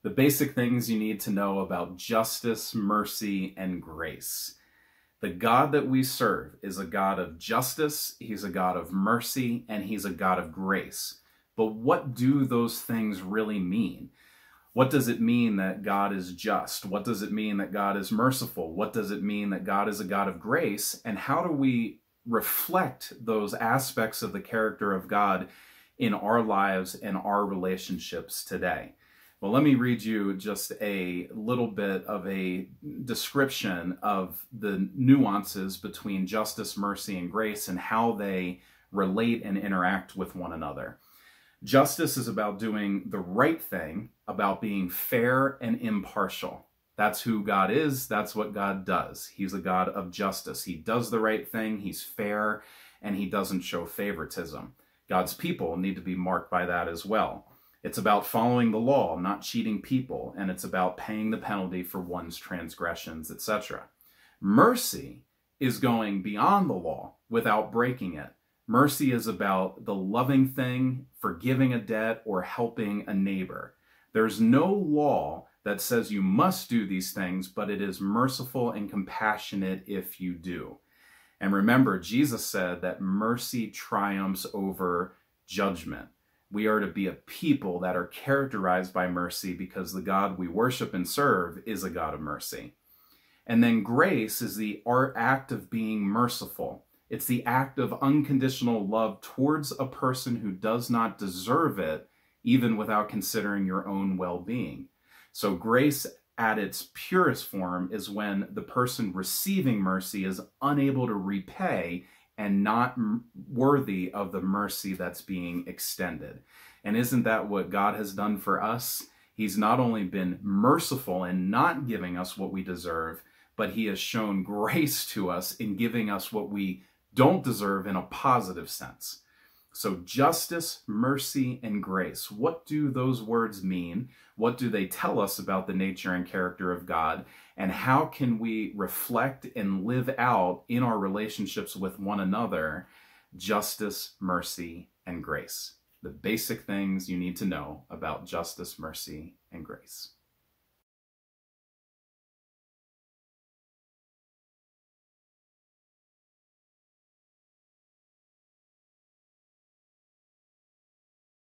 The basic things you need to know about justice, mercy, and grace. The God that we serve is a God of justice, he's a God of mercy, and he's a God of grace. But what do those things really mean? What does it mean that God is just? What does it mean that God is merciful? What does it mean that God is a God of grace? And how do we reflect those aspects of the character of God in our lives and our relationships today? Well, let me read you just a little bit of a description of the nuances between justice, mercy, and grace and how they relate and interact with one another. Justice is about doing the right thing, about being fair and impartial. That's who God is. That's what God does. He's a God of justice. He does the right thing. He's fair, and he doesn't show favoritism. God's people need to be marked by that as well. It's about following the law, not cheating people, and it's about paying the penalty for one's transgressions, etc. Mercy is going beyond the law without breaking it. Mercy is about the loving thing, forgiving a debt, or helping a neighbor. There's no law that says you must do these things, but it is merciful and compassionate if you do. And remember, Jesus said that mercy triumphs over judgment. We are to be a people that are characterized by mercy because the God we worship and serve is a God of mercy. And then grace is the act of being merciful. It's the act of unconditional love towards a person who does not deserve it, even without considering your own well-being. So grace at its purest form is when the person receiving mercy is unable to repay and not worthy of the mercy that's being extended. And isn't that what God has done for us? He's not only been merciful in not giving us what we deserve, but he has shown grace to us in giving us what we don't deserve in a positive sense. So justice, mercy, and grace. What do those words mean? What do they tell us about the nature and character of God? And how can we reflect and live out in our relationships with one another justice, mercy, and grace? The basic things you need to know about justice, mercy, and grace.